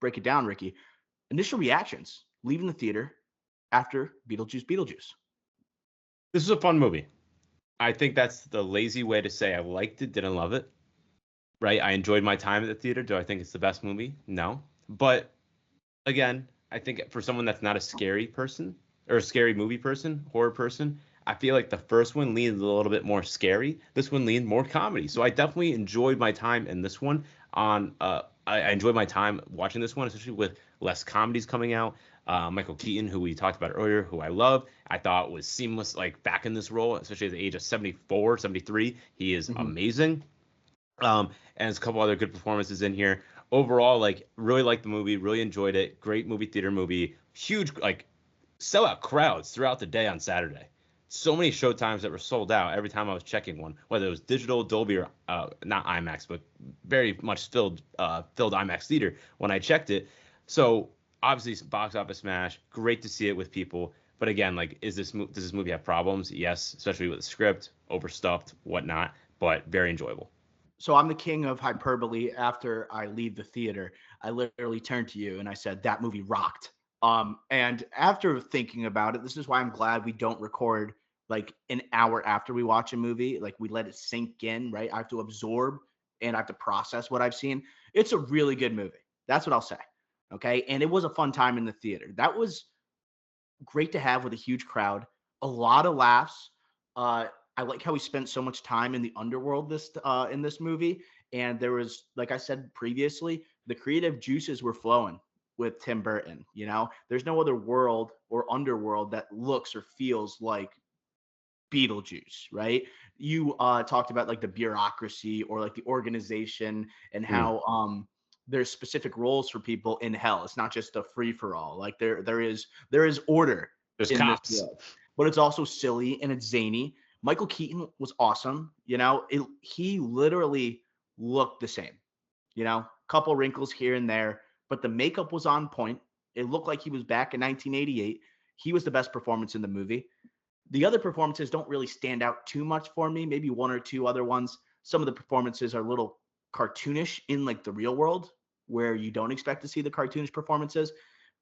break it down, Ricky. Initial reactions leaving the theater after Beetlejuice. This is a fun movie. I think that's the lazy way to say I liked it, didn't love it. Right? I enjoyed my time at the theater. Do I think it's the best movie? No. But again, I think for someone that's not a scary person or a scary movie person, horror person, I feel like the first one leaned a little bit more scary. This one leaned more comedy. So I definitely enjoyed my time in this one. I enjoyed my time watching this one, especially with less comedies coming out. Michael Keaton, who we talked about earlier, who I love, I thought was seamless, like back in this role, especially at the age of 74, 73. He is Mm-hmm. amazing. And there's a couple other good performances in here. Overall, like really liked the movie, really enjoyed it. Great movie theater movie. Huge like sellout crowds throughout the day on Saturday. So many showtimes that were sold out every time I was checking one, whether it was digital, Dolby, or not IMAX, but very much filled IMAX theater when I checked it. So obviously box office smash. Great to see it with people. But again, like, does this movie have problems? Yes, especially with the script, overstuffed, whatnot. But very enjoyable. So I'm the king of hyperbole. After I leave the theater, I literally turned to you and I said, that movie rocked. And after thinking about it, this is why I'm glad we don't record like an hour after we watch a movie. Like we let it sink in, right? I have to absorb and I have to process what I've seen. It's a really good movie. That's what I'll say. Okay. And it was a fun time in the theater. That was great to have with a huge crowd, a lot of laughs. I like how we spent so much time in the underworld in this movie, and there was, like I said previously, the creative juices were flowing with Tim Burton. You know, there's no other world or underworld that looks or feels like Beetlejuice, right? You talked about like the bureaucracy or like the organization and Mm. how there's specific roles for people in hell. It's not just a free for all. Like there is order There's in this cops. world, but it's also silly and it's zany. Michael Keaton was awesome. You know, he literally looked the same. You know, couple wrinkles here and there, but the makeup was on point. It looked like he was back in 1988. He was the best performance in the movie. The other performances don't really stand out too much for me. Maybe one or two other ones. Some of the performances are a little cartoonish in like the real world where you don't expect to see the cartoonish performances.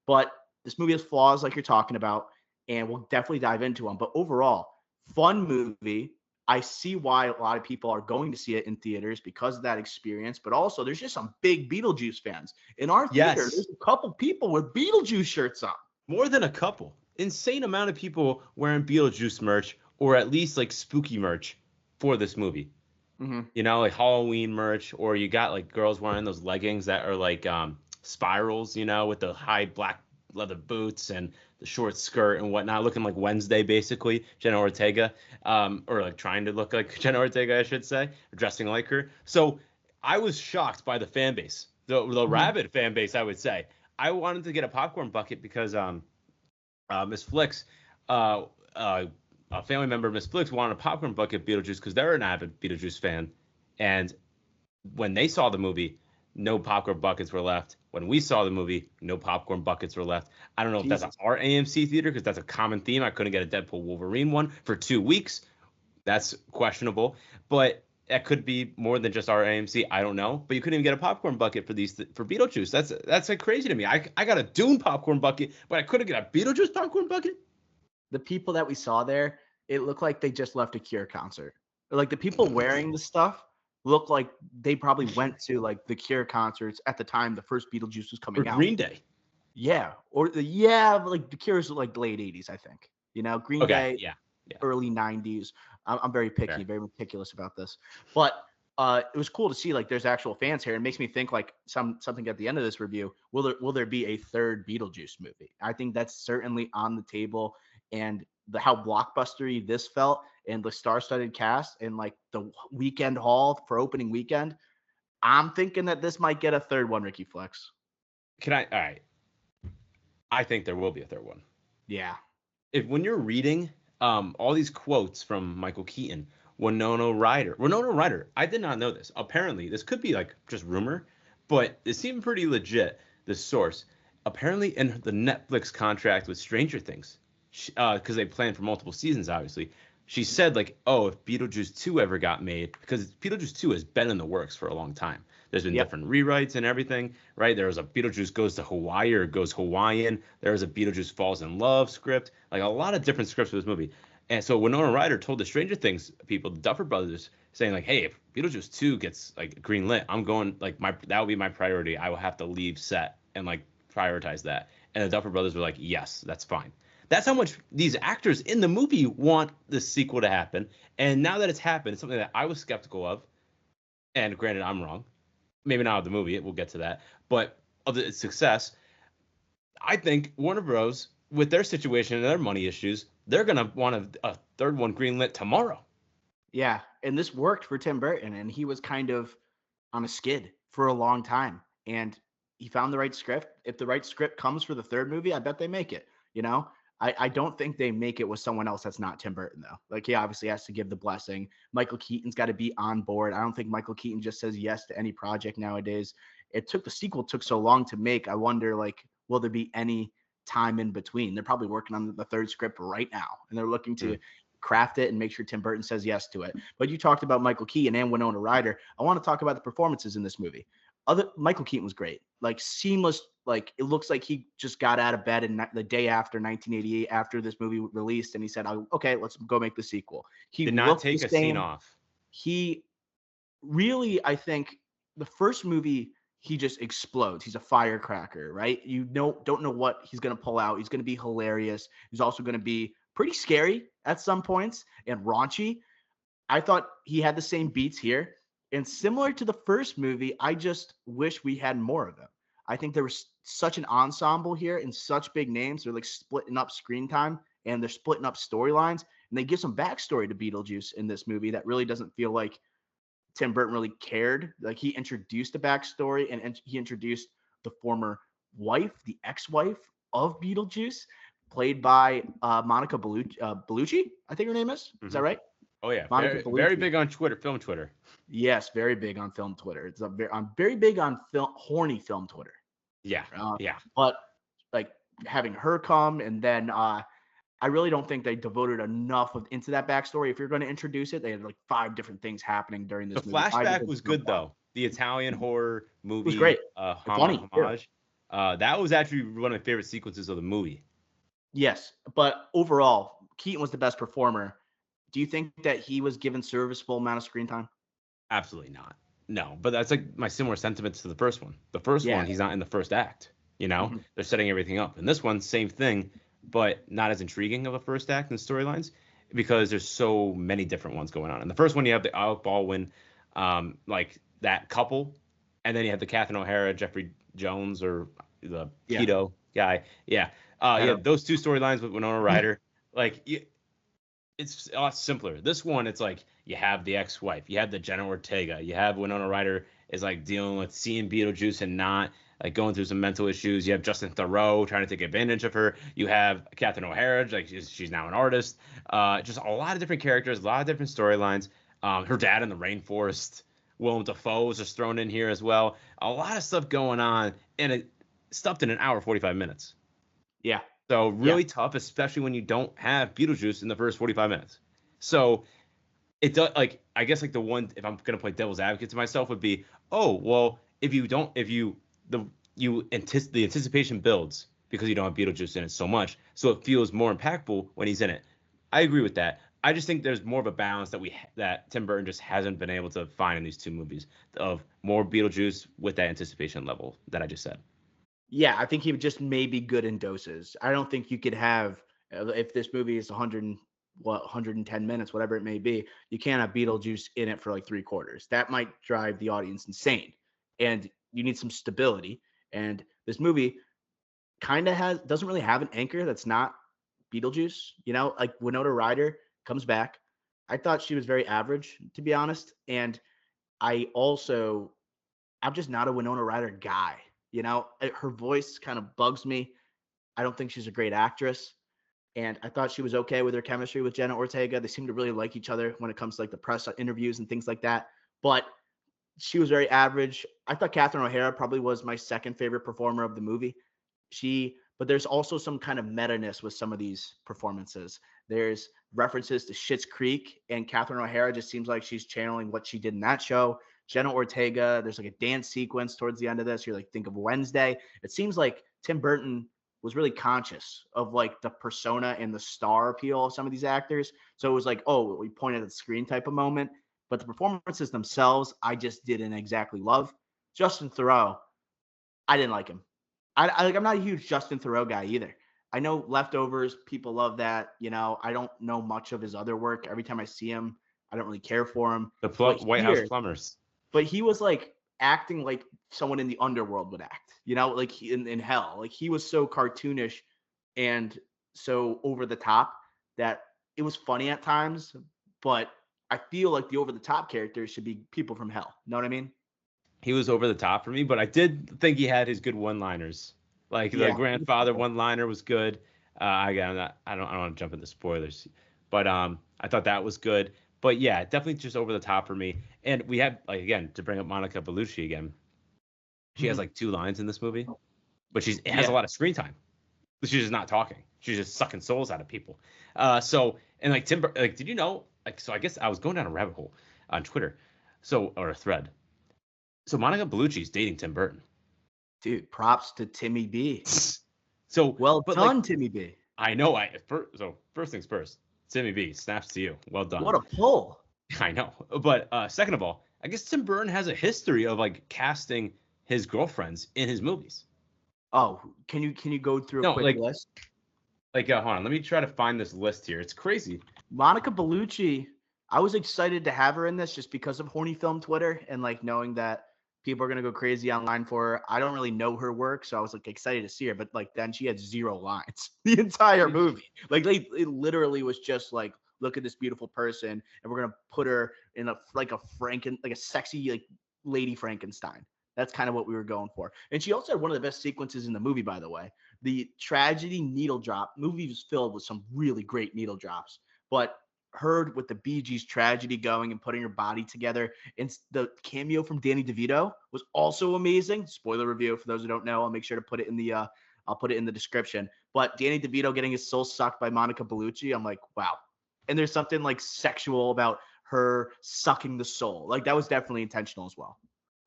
But this movie has flaws like you're talking about, and we'll definitely dive into them. But overall, fun movie. I see why a lot of people are going to see it in theaters because of that experience. But also, there's just some big Beetlejuice fans. In our theater, Yes. there's a couple people with Beetlejuice shirts on. More than a couple. Insane amount of people wearing Beetlejuice merch or at least like spooky merch for this movie. Mm-hmm. You know, like Halloween merch, or you got like girls wearing those leggings that are like spirals, you know, with the high black leather boots and the short skirt and whatnot, looking like Wednesday basically, Jenna Ortega, or like trying to look like Jenna Ortega, I should say, or dressing like her. So I was shocked by the fan base, the Mm-hmm. rabid fan base, I would say. I wanted to get a popcorn bucket because Miss Flicks, uh, uh, a family member of Miss Flicks wanted a popcorn bucket Beetlejuice because they're an avid Beetlejuice fan. And when they saw the movie, no popcorn buckets were left. When we saw the movie, no popcorn buckets were left. I don't know if that's Jesus. our AMC theater because that's a common theme. I couldn't get a Deadpool Wolverine one for 2 weeks. That's questionable, but that could be more than just our AMC. I don't know, but you couldn't even get a popcorn bucket for for Beetlejuice. That's like crazy to me. I got a Dune popcorn bucket, but I couldn't get a Beetlejuice popcorn bucket. The people that we saw there, it looked like they just left a Cure concert. Like the people wearing the stuff look like they probably went to like the Cure concerts at the time the first Beetlejuice was Or coming out. Green Day. Yeah, or yeah, like the Cure's like late '80s, I think. You know, Green Okay, Day, yeah, yeah, early '90s. I'm very picky, fair. very meticulous about this, but it was cool to see like there's actual fans here. It makes me think like something at the end of this review. Will there be a third Beetlejuice movie? I think that's certainly on the table, and how blockbustery this felt, and the star-studded cast, and like the weekend haul for opening weekend. I'm thinking that this might get a third one, Ricky Flex. Can I? All right. I think there will be a third one. Yeah. If when you're reading all these quotes from Michael Keaton, Winona Ryder, I did not know this. Apparently, this could be like just rumor, but it seemed pretty legit. This source, apparently in the Netflix contract with Stranger Things, because they planned for multiple seasons, obviously. She said like, oh, if Beetlejuice 2 ever got made, because Beetlejuice 2 has been in the works for a long time. There's been Yep. different rewrites and everything, right? There was a Beetlejuice goes to Hawaii or goes Hawaiian. There was a Beetlejuice falls in love script, like a lot of different scripts for this movie. And so Winona Ryder told the Stranger Things people, the Duffer Brothers, saying like, "Hey, if Beetlejuice 2 gets like green lit, I'm going like that would be my priority. I will have to leave set and like prioritize that." And the Duffer Brothers were like, "Yes, that's fine." That's how much these actors in the movie want the sequel to happen. And now that it's happened, it's something that I was skeptical of. And granted, I'm wrong. Maybe not of the movie. We'll get to that. But of its success, I think Warner Bros. With their situation and their money issues, they're gonna want a third one greenlit tomorrow. Yeah, and this worked for Tim Burton, and he was kind of on a skid for a long time, and he found the right script. If the right script comes for the third movie, I bet they make it. You know, I don't think they make it with someone else that's not Tim Burton though. Like he obviously has to give the blessing. Michael Keaton's got to be on board. I don't think Michael Keaton just says yes to any project nowadays. The sequel took so long to make. I wonder like will there be any time in between? They're probably working on the third script right now, and they're looking to craft it and make sure Tim Burton says yes to it. But you talked about Michael Keaton and Winona Ryder. I want to talk about the performances in this movie. Michael Keaton was great, like seamless. Like it looks like he just got out of bed and the day after 1988, after this movie released, and he said, oh, "Okay, let's go make the sequel." He Did not looked the take a scene same. off. He really, I think, the first movie he just explodes. He's a firecracker, right? Don't know what he's gonna pull out. He's gonna be hilarious. He's also gonna be pretty scary at some points and raunchy. I thought he had the same beats here. And similar to the first movie, I just wish we had more of them. I think there was such an ensemble here and such big names. They're like splitting up screen time and they're splitting up storylines. And they give some backstory to Beetlejuice in this movie that really doesn't feel like Tim Burton really cared. Like he introduced a backstory and he introduced the former wife, the ex-wife of Beetlejuice, played by Monica Bellucci, I think her name is. Is that right? Oh yeah, Monica very Bellucci. big on Twitter, film Twitter. Yes, very big on film Twitter. I'm very big on horny film Twitter. Yeah, yeah. But like having her come and then I really don't think they devoted enough into that backstory. If you're going to introduce it, they had like 5 different things happening during this The movie. flashback was good though. The Italian horror movie it was great. Funny. Homage. That was actually one of my favorite sequences of the movie. Yes, but overall, Keaton was the best performer. Do you think that he was given serviceable amount of screen time? Absolutely not. No, but that's like my similar sentiments to the first one. The first one, he's not in the first act. You know, they're setting everything up. And this one, same thing, but not as intriguing of a first act and storylines because there's so many different ones going on. In the first one, you have the Alec Baldwin, like that couple, and then you have the Catherine O'Hara, Jeffrey Jones, or the keto guy. Yeah, those 2 storylines with Winona Ryder. Like, it's a lot simpler. This one, it's like you have the ex-wife, you have the Jenna Ortega, you have Winona Ryder is like dealing with seeing Beetlejuice and not like going through some mental issues. You have Justin Theroux trying to take advantage of her. You have Catherine O'Hara, like she's now an artist. Just a lot of different characters, a lot of different storylines. Her dad in the rainforest. Willem Dafoe was just thrown in here as well. A lot of stuff going on, and it stuffed in an hour 45 minutes. Yeah. So really tough, especially when you don't have Beetlejuice in the first 45 minutes. So it does like I guess like the one if I'm gonna play devil's advocate to myself would be, oh well, the anticipation builds because you don't have Beetlejuice in it so much, so it feels more impactful when he's in it. I agree with that. I just think there's more of a balance that Tim Burton just hasn't been able to find in these 2 movies of more Beetlejuice with that anticipation level that I just said. Yeah, I think he just may be good in doses. I don't think you could have if this movie is 110 minutes, whatever it may be, you can't have Beetlejuice in it for like 3/4. That might drive the audience insane. And you need some stability. And this movie kind of doesn't really have an anchor that's not Beetlejuice. You know, like Winona Ryder comes back. I thought she was very average, to be honest. And I'm just not a Winona Ryder guy. You know, her voice kind of bugs me. I don't think she's a great actress. And I thought she was okay with her chemistry with Jenna Ortega. They seem to really like each other when it comes to like the press interviews and things like that. But she was very average. I thought Catherine O'Hara probably was my second favorite performer of the movie. But there's also some kind of meta-ness with some of these performances. There's references to Schitt's Creek, and Catherine O'Hara just seems like she's channeling what she did in that show. Jenna Ortega. There's like a dance sequence towards the end of this. You're like, think of Wednesday. It seems like Tim Burton was really conscious of like the persona and the star appeal of some of these actors. So it was like, oh, we pointed at the screen type of moment. But the performances themselves, I just didn't exactly love. Justin Theroux, I didn't like him. I'm not a huge Justin Theroux guy either. I know Leftovers, people love that. I don't know much of his other work. Every time I see him, I don't really care for him. The But White House Plumbers. But he was like acting like someone in the underworld would act, like in hell. Like he was so cartoonish and so over the top that it was funny at times. But I feel like the over the top characters should be people from hell. You know what I mean? He was over the top for me, but I did think he had his good one-liners. Like the grandfather one-liner was good. Again, I don't want to jump into spoilers, but I thought that was good. But yeah, definitely just over the top for me. And we had, like, again, to bring up Monica Bellucci again, she has like 2 lines in this movie, but she has a lot of screen time. She's just not talking. She's just sucking souls out of people. And like did you know? Like, so I guess I was going down a rabbit hole on Twitter, or a thread. So Monica Bellucci is dating Tim Burton. Dude, props to Timmy B. So well done, Timmy B. I know. So first things first, Timmy B, snaps to you. Well done. What a pull. I know. But second of all, I guess Tim Burton has a history of like casting his girlfriends in his movies. Oh, can you go through a quick list? Like, hold on. Let me try to find this list here. It's crazy. Monica Bellucci, I was excited to have her in this just because of Horny Film Twitter and like knowing that people are going to go crazy online for her. I don't really know her work, so I was like excited to see her. But like then she had 0 lines the entire movie. Like it literally was just like, look at this beautiful person, and we're gonna put her in a sexy like Lady Frankenstein. That's kind of what we were going for. And she also had one of the best sequences in the movie, by the way. The tragedy needle drop. Movie was filled with some really great needle drops, but her with the Bee Gees tragedy going and putting her body together, and the cameo from Danny DeVito was also amazing. Spoiler review for those who don't know. I'll make sure to put it in the description. But Danny DeVito getting his soul sucked by Monica Bellucci, I'm like, wow. And there's something like sexual about her sucking the soul. Like that was definitely intentional as well.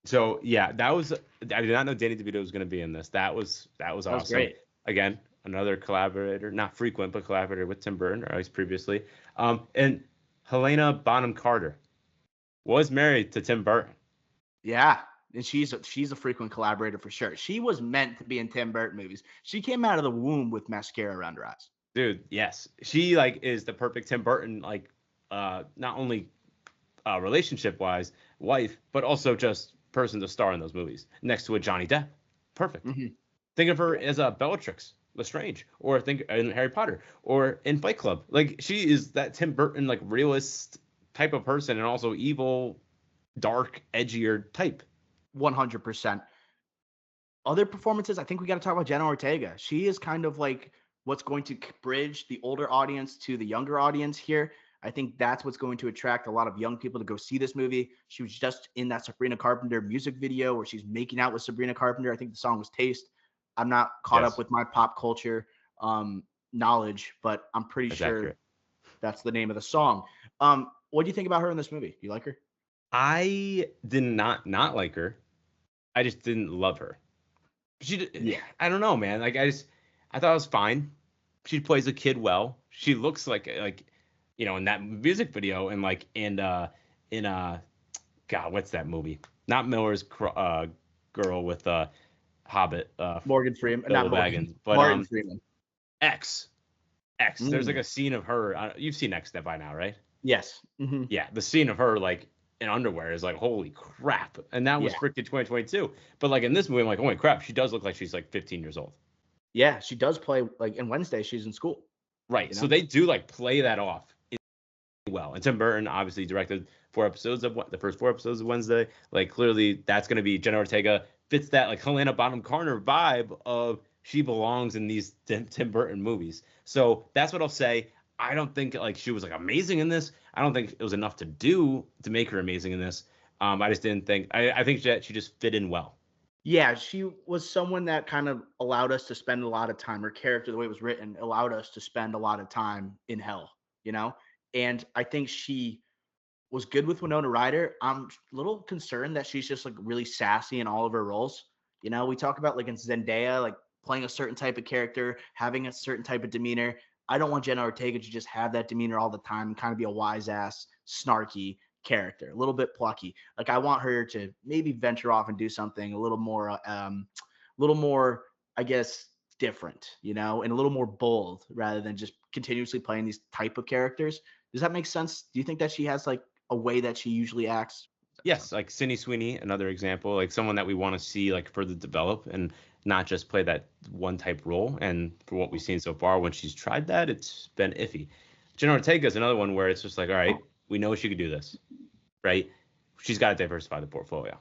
So yeah, I did not know Danny DeVito was going to be in this. That was awesome. Was great. Again, another collaborator, not frequent, but collaborator with Tim Burton, or at least previously. And Helena Bonham Carter was married to Tim Burton. Yeah, and she's a frequent collaborator for sure. She was meant to be in Tim Burton movies. She came out of the womb with mascara around her eyes. Dude, yes, she like is the perfect Tim Burton, like not only relationship wise wife, but also just person to star in those movies next to a Johnny Depp. Perfect. Mm-hmm. Think of her as a Bellatrix Lestrange, or think in Harry Potter, or in Fight Club. Like she is that Tim Burton like realist type of person, and also evil, dark, edgier type. 100%. Other performances, I think we got to talk about Jenna Ortega. She is kind of like what's going to bridge the older audience to the younger audience here. I think that's what's going to attract a lot of young people to go see this movie. She was just in that Sabrina Carpenter music video where she's making out with Sabrina Carpenter. I think the song was Taste. I'm not caught up with my pop culture knowledge, but I'm pretty sure that's the name of the song. What do you think about her in this movie? Do you like her? I did not like her. I just didn't love her. I don't know, man. Like I thought it was fine. She plays a kid well. She looks like in that music video and like in God, what's that movie? Not Miller's Girl with Hobbit. Morgan Freeman. Not Baggins, but Martin Freeman. X. There's like a scene of her. You've seen X by now, right? Yes. Mm-hmm. Yeah, the scene of her like in underwear is like, holy crap. And that was freaking 2022. But like in this movie, I'm like, holy crap, she does look like she's like 15 years old. Yeah, she does play like in Wednesday, she's in school. Right. So they do like play that off well. And Tim Burton obviously directed the first 4 episodes of Wednesday. Like clearly that's going to be Jenna Ortega fits that like Helena Bonham Carter vibe of she belongs in these Tim Burton movies. So that's what I'll say. I don't think like she was like amazing in this. I don't think it was enough to do to make her amazing in this. I just didn't think. I think that she just fit in well. Yeah, she was someone that kind of allowed us to spend a lot of time. Her character, the way it was written, allowed us to spend a lot of time in hell, And I think she was good with Winona Ryder. I'm a little concerned that she's just like really sassy in all of her roles. You know, we talk about like in Zendaya, like playing a certain type of character, having a certain type of demeanor. I don't want Jenna Ortega to just have that demeanor all the time and kind of be a wise ass, snarky character, a little bit plucky. Like I want her to maybe venture off and do something a little more, I guess, different, you know, and a little more bold rather than just continuously playing these type of characters. Does that make sense? Do you think that she has like a way that she usually acts? Yes, like Sydney Sweeney, another example, like someone that we want to see like further develop and not just play that one type role. And for what we've seen so far, when she's tried that, it's been iffy. Jenna Ortega is another one where it's just like, all right, we know she could do this, right? She's got to diversify the portfolio.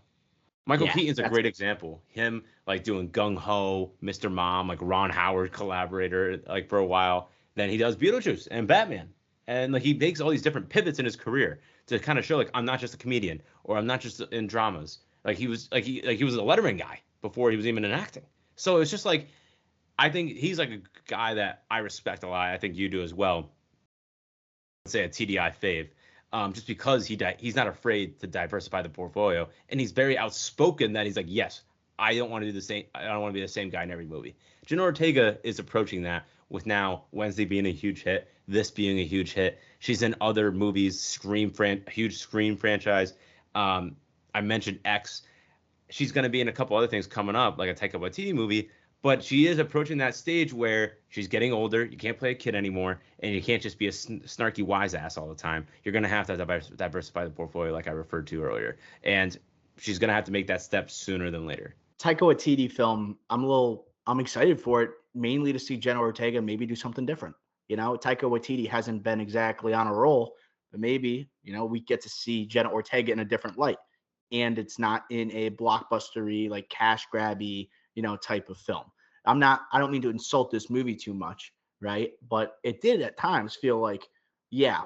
Michael Yeah, Keaton's a that's great example. Him like doing Gung Ho, Mr. Mom, like Ron Howard collaborator, like for a while. Then he does Beetlejuice and Batman, and like he makes all these different pivots in his career to kind of show like I'm not just a comedian or I'm not just in dramas. Like he was a Letterman guy before he was even in acting. So it's just like I think he's like a guy that I respect a lot. I think you do as well. I'd say a TDI fave, just because he's not afraid to diversify the portfolio, and he's very outspoken that he's like, yes, I don't want to do the same. I don't want to be the same guy in every movie. Jenna Ortega is approaching that with now Wednesday being a huge hit, this being a huge hit. She's in other movies, huge Scream franchise. I mentioned X. She's going to be in a couple other things coming up, like a Taika Waititi movie. But she is approaching that stage where she's getting older. You can't play a kid anymore, and you can't just be a snarky wise ass all the time. You're going to have to diversify the portfolio, like I referred to earlier. And she's going to have to make that step sooner than later. Taika Waititi film. I'm excited for it, mainly to see Jenna Ortega maybe do something different. You know, Taika Waititi hasn't been exactly on a roll, but maybe, you know, we get to see Jenna Ortega in a different light. And it's not in a blockbustery, like cash grabby, you know, type of film. I don't mean to insult this movie too much, right? But it did at times feel like, yeah,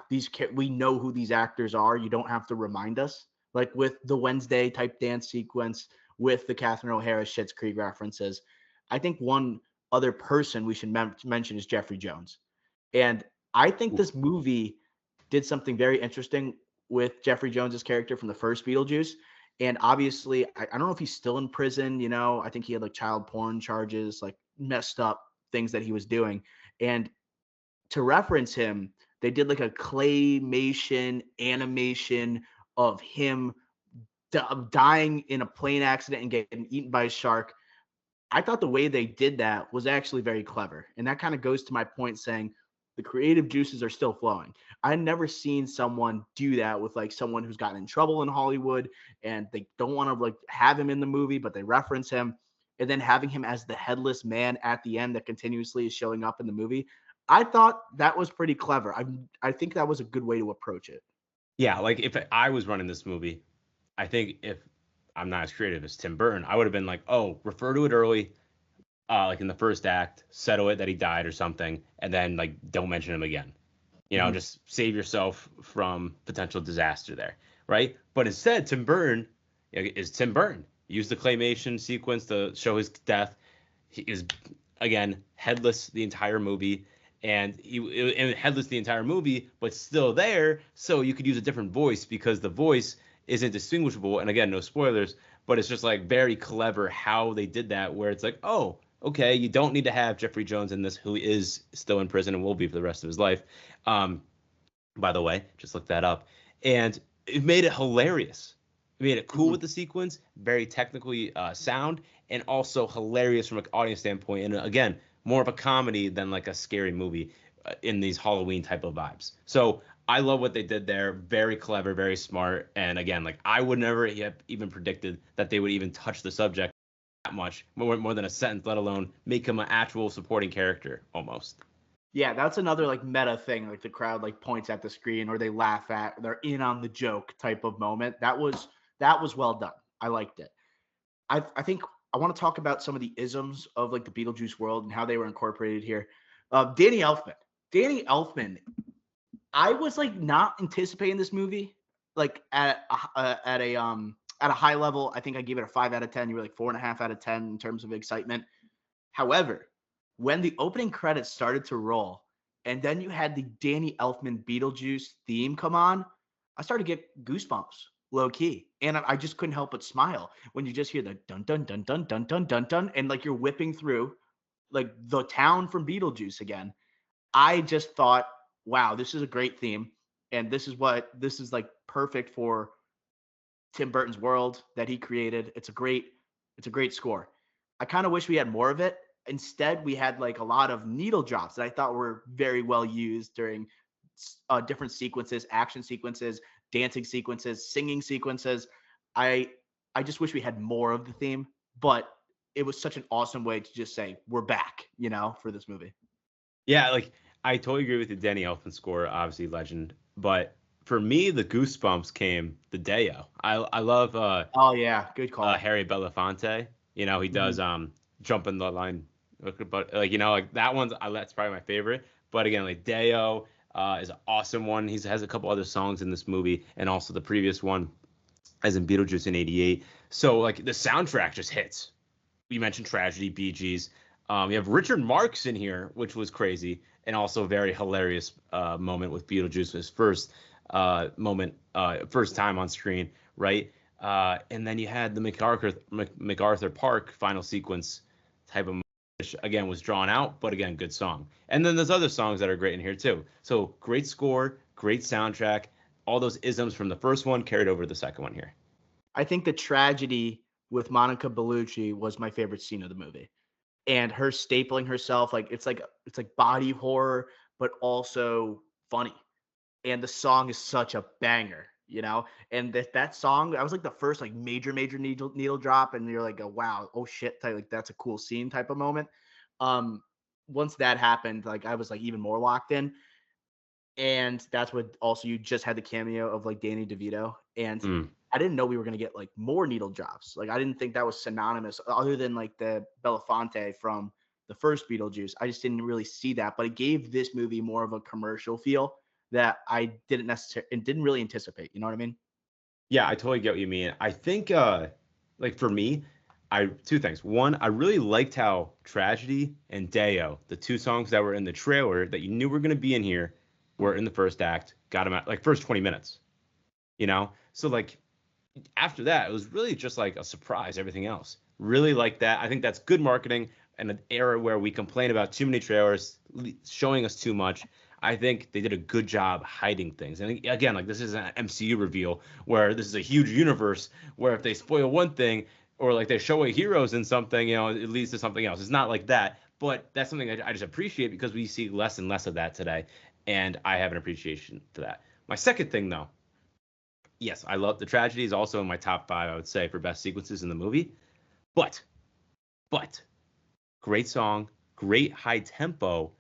we know who these actors are. You don't have to remind us. Like with the Wednesday type dance sequence, with the Catherine O'Hara Schitt's Creek references. I think one other person we should mention is Jeffrey Jones. And I think Ooh. this movie did something very interesting with Jeffrey Jones's character from the first Beetlejuice. And obviously, I don't know if he's still in prison. You know, I think he had like child porn charges, like messed up things that he was doing. And to reference him, they did like a claymation animation of him dying in a plane accident and getting eaten by a shark. I thought the way they did that was actually very clever. And that kind of goes to my point saying the creative juices are still flowing. I've never seen someone do that with like someone who's gotten in trouble in Hollywood and they don't want to like have him in the movie, but they reference him and then having him as the headless man at the end that continuously is showing up in the movie. I thought that was pretty clever. I think that was a good way to approach it. Yeah, like if I was running this movie, I think if I'm not as creative as Tim Burton, I would have been like, oh, refer to it early, like in the first act, settle it that he died or something, and then like don't mention him again. Mm-hmm. Just save yourself from potential disaster there, right? But instead, Tim Burton is Tim Burton. Use the claymation sequence to show his death. He is again headless the entire movie, and headless the entire movie, but still there. So you could use a different voice because the voice isn't distinguishable. And again, no spoilers, but it's just like very clever how they did that, where it's like, oh, okay, you don't need to have Jeffrey Jones in this, who is still in prison and will be for the rest of his life. By the way, just look that up. And it made it hilarious. It made it cool Mm-hmm. with the sequence, very technically sound, and also hilarious from an audience standpoint. And again, more of a comedy than like a scary movie in these Halloween type of vibes. So I love what they did there. Very clever, very smart. And again, like I would never have even predicted that they would even touch the subject that much, more than a sentence, let alone make him an actual supporting character almost. Yeah, that's another like meta thing. Like the crowd like points at the screen or they laugh at, they're in on the joke type of moment. That was well done. I liked it. I think I want to talk about some of the isms of like the Beetlejuice world and how they were incorporated here. Danny Elfman. Danny Elfman. I was like not anticipating this movie like at a high level. I think I gave it a 5 out of 10. You were like 4.5 out of 10 in terms of excitement. However, when the opening credits started to roll, and then you had the Danny Elfman Beetlejuice theme come on, I started to get goosebumps low key. And I just couldn't help but smile when you just hear the dun dun dun dun dun dun dun dun and like you're whipping through like the town from Beetlejuice again. I just thought, wow, this is a great theme. And this is like perfect for Tim Burton's world that he created. It's a great score. I kind of wish we had more of it. Instead, we had like a lot of needle drops that I thought were very well used during different sequences, action sequences, dancing sequences, singing sequences. I I just wish we had more of the theme, but it was such an awesome way to just say we're back, for this movie. Yeah, like I totally agree with the Danny Elfman score, obviously legend. But for me, the goosebumps came the Deo. I love Oh yeah, good call. Harry Belafonte. He does Mhm. jump in the line, but like like that one's that's probably my favorite. But again, like Deo is an awesome one. He has a couple other songs in this movie, and also the previous one, as in Beetlejuice in '88. So like the soundtrack just hits. You mentioned Tragedy, Bee Gees. You have Richard Marx in here, which was crazy, and also a very hilarious moment with Beetlejuice, his first first time on screen, right? And then you had the MacArthur Park final sequence type of, which again was drawn out, but again, good song. And then there's other songs that are great in here too. So great score, great soundtrack, all those isms from the first one carried over to the second one here. I think the tragedy with Monica Bellucci was my favorite scene of the movie. And her stapling herself, it's like body horror, but also funny. And the song is such a banger, And that song, that was like the first like major needle drop, and you're like, oh wow, oh shit, like that's a cool scene type of moment. Um, Once that happened, like I was like even more locked in. And that's what also you just had the cameo of like Danny DeVito. And Mm. I didn't know we were gonna get like more needle drops. Like I didn't think that was synonymous other than like the Belafonte from the first Beetlejuice. I just didn't really see that, but it gave this movie more of a commercial feel that I didn't necessarily and didn't really anticipate. You know what I mean? Yeah, I totally get what you mean. I think like for me, I two things. One, I really liked how Tragedy and Deo, the two songs that were in the trailer that you knew were going to be in here, were in the first act, got them at like first 20 minutes, So like after that, it was really just like a surprise, everything else. Really like that. I think that's good marketing in an era where we complain about too many trailers showing us too much. I think they did a good job hiding things. And again, like this is an MCU reveal where this is a huge universe where if they spoil one thing or like they show away heroes in something, it leads to something else. It's not like that, but that's something I just appreciate because we see less and less of that today. And I have an appreciation for that. My second thing, though, yes, I love the tragedy is also in my top five, I would say, for best sequences in the movie. But, but, great song, great high tempo.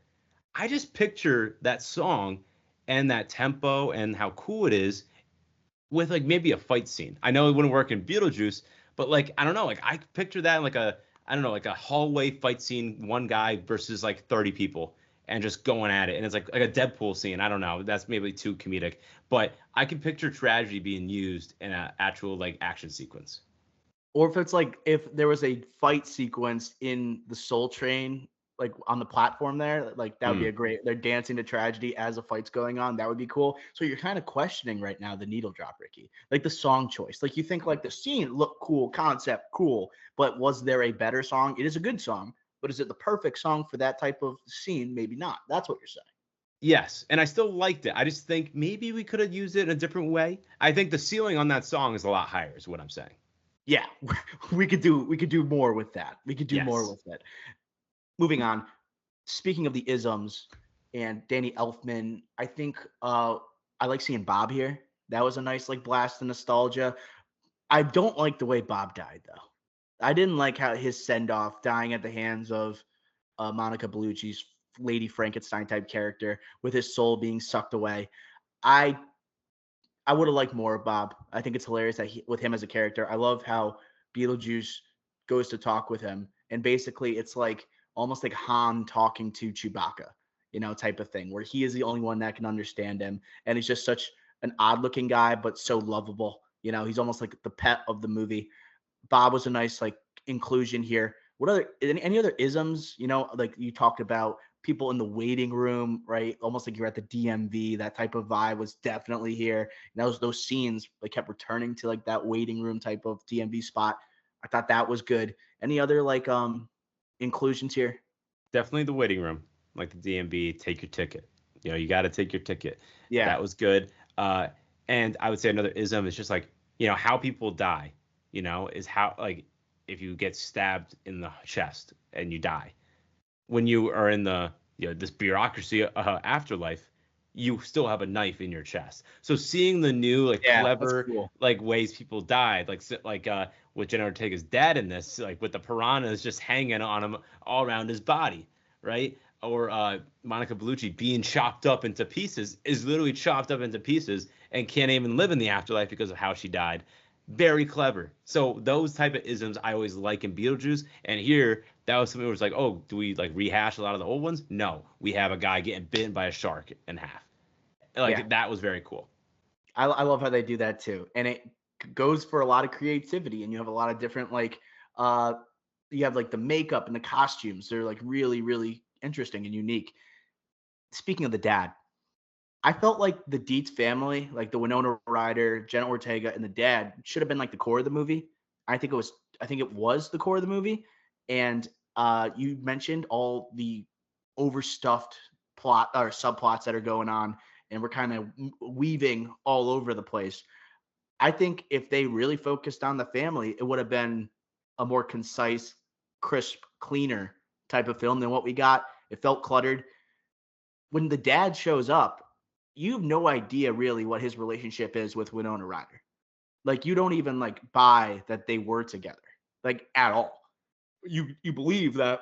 I just picture that song and that tempo and how cool it is with like maybe a fight scene. I know it wouldn't work in Beetlejuice, but like I don't know, like I picture that in like a I don't know, like a hallway fight scene, one guy versus like 30 people and just going at it. And it's like a Deadpool scene. I don't know. That's maybe too comedic, but I can picture tragedy being used in an actual like action sequence. Or if it's like if there was a fight sequence in the Soul Train, like on the platform there, like that would be Mm. a great. They're dancing to tragedy as the fight's going on. That would be cool. So you're kind of questioning right now the needle drop, Ricky, like the song choice. Like you think like the scene looked cool, concept cool, but was there a better song? It is a good song, but is it the perfect song for that type of scene? Maybe not. That's what you're saying. Yes, and I still liked it. I just think maybe we could have used it in a different way. I think the ceiling on that song is a lot higher, is what I'm saying. Yeah, we could do more with that. We could do more Yes. with it. Moving on. Speaking of the isms and Danny Elfman, I think I like seeing Bob here. That was a nice like blast of nostalgia. I don't like the way Bob died though. I didn't like how his send off, dying at the hands of Monica Bellucci's Lady Frankenstein type character, with his soul being sucked away. I I would have liked more of Bob. I think it's hilarious that with him as a character. I love how Beetlejuice goes to talk with him, and basically it's like almost like Han talking to Chewbacca, type of thing, where he is the only one that can understand him, and he's just such an odd-looking guy, but so lovable. He's almost like the pet of the movie. Bob was a nice like inclusion here. What other any other isms? Like you talked about people in the waiting room, right? Almost like you're at the DMV. That type of vibe was definitely here. And those scenes, like, kept returning to like that waiting room type of DMV spot. I thought that was good. Any other like inclusions here? Definitely the waiting room, like the DMB, take your ticket. You got to take your ticket. Yeah. That was good. And I would say another ism is just like, how people die, is how, like, if you get stabbed in the chest and you die, when you are in the, this bureaucracy afterlife, you still have a knife in your chest. So seeing the new, like, Yeah, that's clever, cool. like, ways people died, like with Jenna Ortega's dad in this, like with the piranhas just hanging on him all around his body, right? Or Monica Bellucci being chopped up into pieces, is literally chopped up into pieces and can't even live in the afterlife because of how she died. Very clever. So those type of isms I always like in Beetlejuice. And here, that was something where it's like, oh, do we like rehash a lot of the old ones? No, we have a guy getting bitten by a shark in half. Yeah. Like, that was very cool. I love how they do that too. And it goes for a lot of creativity, and you have a lot of different like uh you have like the makeup and the costumes. They're like really, really interesting and unique. Speaking of the dad, I felt like the Dietz family, like the Winona Ryder, Jenna Ortega, and the dad should have been like the core of the movie. I think it was the core of the movie. And you mentioned all the overstuffed plot or subplots that are going on, and we're kind of weaving all over the place. I think if they really focused on the family, it would have been a more concise, crisp, cleaner type of film than what we got. It felt cluttered. When the dad shows up, you have no idea really what his relationship is with Winona Ryder. Like, you don't even like buy that they were together, like, at all. You believe that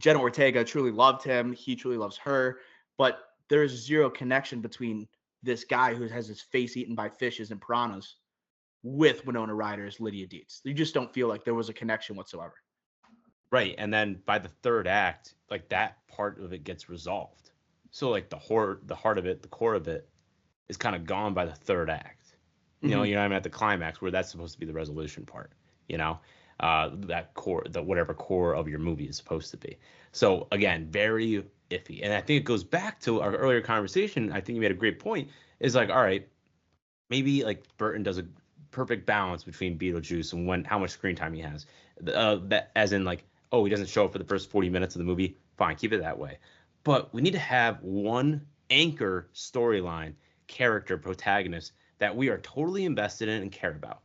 Jenna Ortega truly loved him, he truly loves her, but there's zero connection between this guy who has his face eaten by fishes and piranhas with Winona Ryder's Lydia Dietz. You just don't feel like there was a connection whatsoever. Right. And then by the third act, like, that part of it gets resolved. So like the heart of it, the core of it is kind of gone by the third act. I'm at the climax where that's supposed to be the resolution part, that core, the whatever core of your movie is supposed to be. So again, very iffy. And I think it goes back to our earlier conversation. I think you made a great point. Is like, all right, maybe like Burton does a perfect balance between Beetlejuice and how much screen time he has. That, as in, like, oh, he doesn't show up for the first 40 minutes of the movie. Fine, keep it that way. But we need to have one anchor storyline, character, protagonist that we are totally invested in and care about.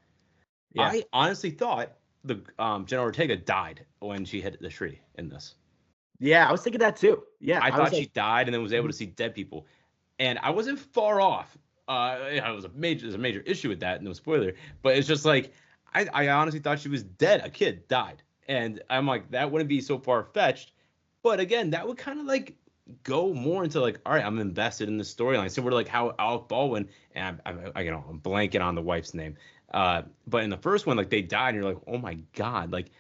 Yeah. I honestly thought the Jenna Ortega died when she hit the tree in this. Yeah, I was thinking that too. Yeah, I thought she died and then was able to see dead people, and I wasn't far off. It was there's a major issue with that. No spoiler, but it's just like I honestly thought she was dead. A kid died, and I'm like, that wouldn't be so far fetched. But again, that would kind of like go more into like, all right, I'm invested in the storyline. Similar to like how Alec Baldwin, and I'm blanking on the wife's name. But in the first one, like, they died, and you're like, oh my god, like,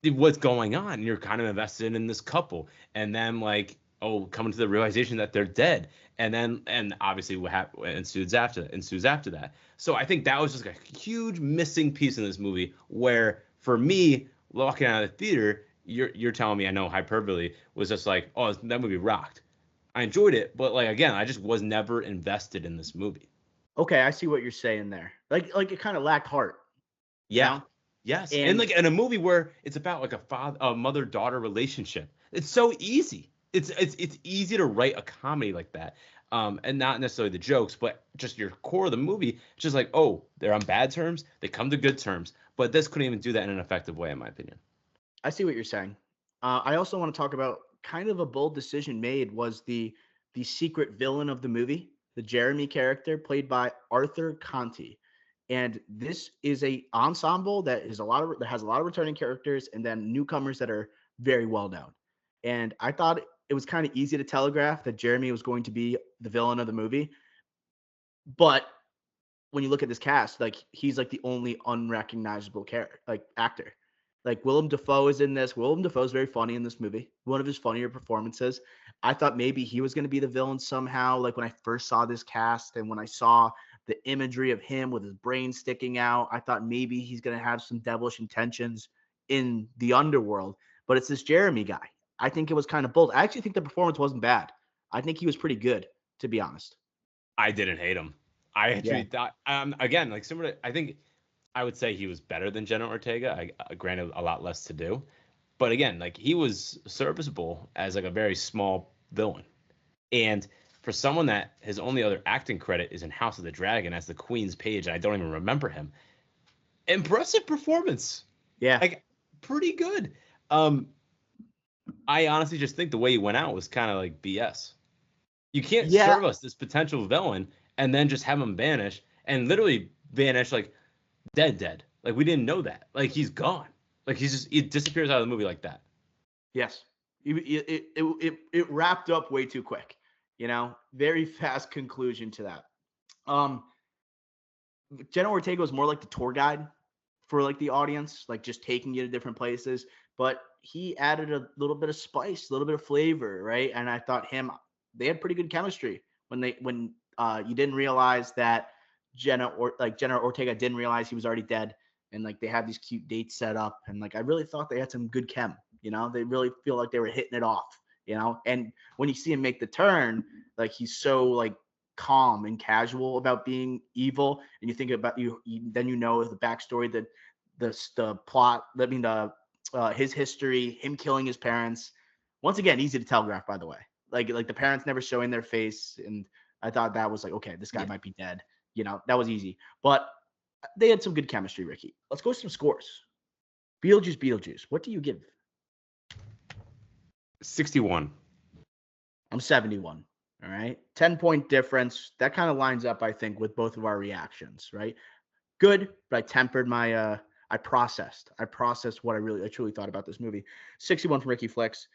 what's going on? And you're kind of invested in this couple, and then like, oh, coming to the realization that they're dead, and obviously what ensues after that. So I think that was just a huge missing piece in this movie. Where for me, walking out of the theater, you're telling me, I know hyperbole, was just like, oh, that movie rocked. I enjoyed it, but like, again, I just was never invested in this movie. Okay, I see what you're saying there. Like it kind of lacked heart. Yeah. You know? Yes. And like in a movie where it's about like a mother-daughter relationship, it's so easy. It's easy to write a comedy like that. And not necessarily the jokes, but just your core of the movie. It's just like, oh, they're on bad terms, they come to good terms. But this couldn't even do that in an effective way, in my opinion. I see what you're saying. I also want to talk about kind of a bold decision made was the secret villain of the movie, the Jeremy character played by Arthur Conti. And this is a ensemble that has a lot of returning characters and then newcomers that are very well known. And I thought it was kind of easy to telegraph that Jeremy was going to be the villain of the movie. But when you look at this cast, like, he's like the only unrecognizable character, like, actor. Like, Willem Dafoe is in this. Willem Dafoe is very funny in this movie. One of his funnier performances. I thought maybe he was going to be the villain somehow. Like, when I first saw this cast and when I saw the imagery of him with his brain sticking out, I thought maybe he's going to have some devilish intentions in the underworld. But it's this Jeremy guy. I think it was kind of bold. I actually think the performance wasn't bad. I think he was pretty good, to be honest. I didn't hate him. I actually Yeah. thought, again, like similar. I think I would say he was better than Jenna Ortega. Granted, a lot less to do, but again, like he was serviceable as like a very small villain. And for someone that his only other acting credit is in House of the Dragon as the Queen's Page, and I don't even remember him. Impressive performance. Yeah. Like pretty good. I honestly just think the way he went out was kind of like BS. You can't serve us this potential villain and then just have him vanish and literally vanish like dead. Like we didn't know that. Like he's gone. Like he disappears out of the movie like that. Yes. It wrapped up way too quick. Very fast conclusion to that. Jenna Ortega was more like the tour guide for like the audience, like just taking you to different places. But he added a little bit of spice, a little bit of flavor, right? And I thought they had pretty good chemistry when you didn't realize that Jenna Ortega didn't realize he was already dead, and like they had these cute dates set up, and like I really thought they had some good chem. They really feel like they were hitting it off. And when you see him make the turn, like he's so like calm and casual about being evil, and you think about then the backstory, the plot, his history, him killing his parents. Once again, easy to telegraph, by the way. Like the parents never showing their face, and I thought that was like, okay, this guy might be dead. That was easy, but they had some good chemistry. Ricky, let's go some scores. Beetlejuice. What do you give? 61. I'm 71. All right. 10-point difference. That kind of lines up, I think, with both of our reactions, right? Good, but I tempered my I processed what I truly thought about this movie. 61 from Ricky Flicks.